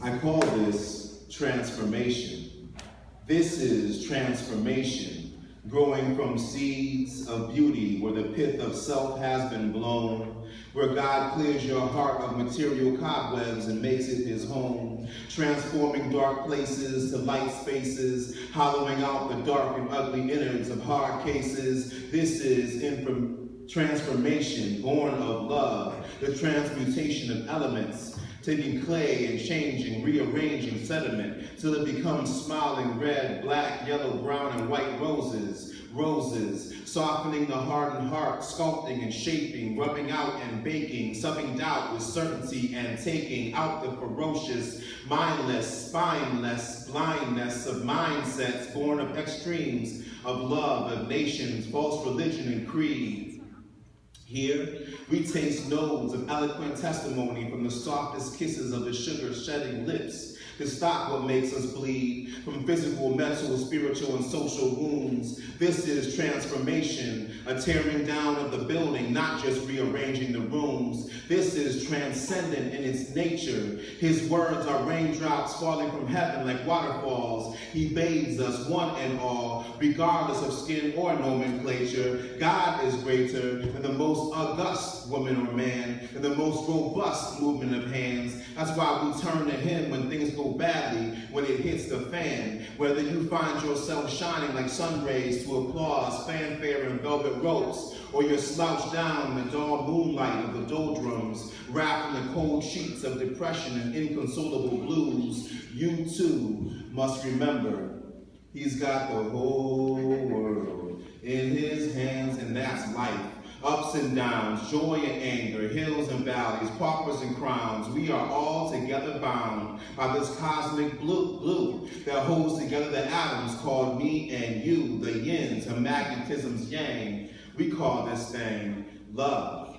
I call this transformation. This is transformation, growing from seeds of beauty where the pith of self has been blown, where God clears your heart of material cobwebs and makes it his home, transforming dark places to light spaces, hollowing out the dark and ugly innards of hard cases. This is transformation born of love, the transmutation of elements, taking clay and changing, rearranging sediment till it becomes smiling red, black, yellow, brown, and white roses, softening the hardened heart, sculpting and shaping, rubbing out and baking, subbing doubt with certainty and taking out the ferocious, mindless, spineless blindness of mindsets born of extremes of love, of nations, false religion and creed. Here, we taste nodes of eloquent testimony from the softest kisses of the sugar-shedding lips to stop what makes us bleed from physical, mental, spiritual, and social wounds. This is transformation, a tearing down of the building, not just rearranging the rooms. This is transcendent in its nature. His words are raindrops falling from heaven like waterfalls. He bathes us, one and all, regardless of skin or nomenclature. God is greater than the most august woman or man, and the most robust movement of hands. That's why we turn to him when things go badly, when it hits the fan. Whether you find yourself shining like sun rays to applause, fanfare, and velvet ropes, or you're slouched down in the dull moonlight of the doldrums, wrapped in the cold sheets of depression and inconsolable blues, you too must remember he's got the whole world in his hands, and that's life. Ups and downs, joy and anger, hills and valleys, paupers and crowns. We are all together bound by this cosmic glue that holds together the atoms called me and you, the yin to magnetism's yang. We call this thing love.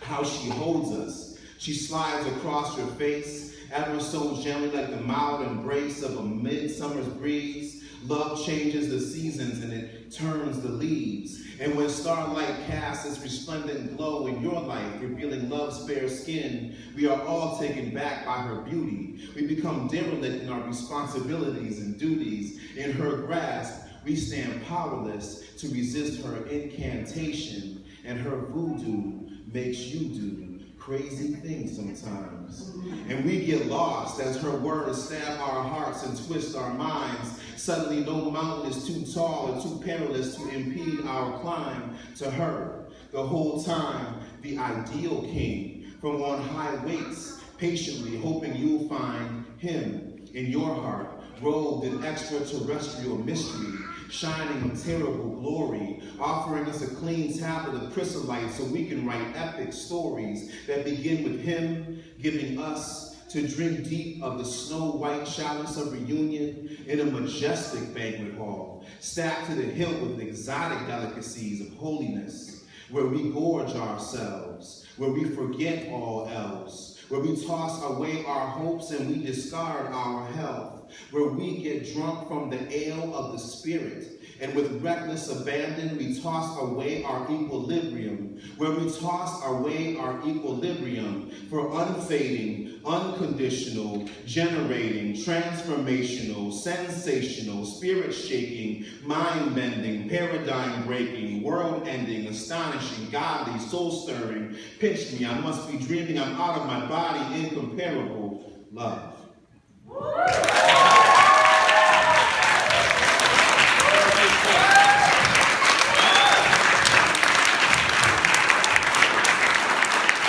How she holds us. She slides across your face, ever so gently like the mild embrace of a midsummer's breeze. Love changes the seasons and it turns the leaves. And when starlight casts its resplendent glow in your life, revealing love's fair skin, we are all taken back by her beauty. We become derelict in our responsibilities and duties. In her grasp, we stand powerless to resist her incantation, and her voodoo makes you do crazy things sometimes. And we get lost as her words stab our hearts and twist our minds. Suddenly no mountain is too tall or too perilous to impede our climb to her. The whole time, the ideal king from on high waits, patiently hoping you'll find him in your heart, robed in extraterrestrial mystery, shining in terrible glory, offering us a clean tablet of chrysolite so we can write epic stories that begin with him giving us to drink deep of the snow-white chalice of reunion in a majestic banquet hall, stacked to the hilt with exotic delicacies of holiness, where we gorge ourselves, where we forget all else, where we toss away our hopes and we discard our health, where we get drunk from the ale of the spirit, and with reckless abandon we toss away our equilibrium, where we toss away our equilibrium for unfading, unconditional, generating, transformational, sensational, spirit-shaking, mind-bending, paradigm-breaking, world-ending, astonishing, godly, soul-stirring, pinch me, I must be dreaming, I'm out of my body, incomparable love.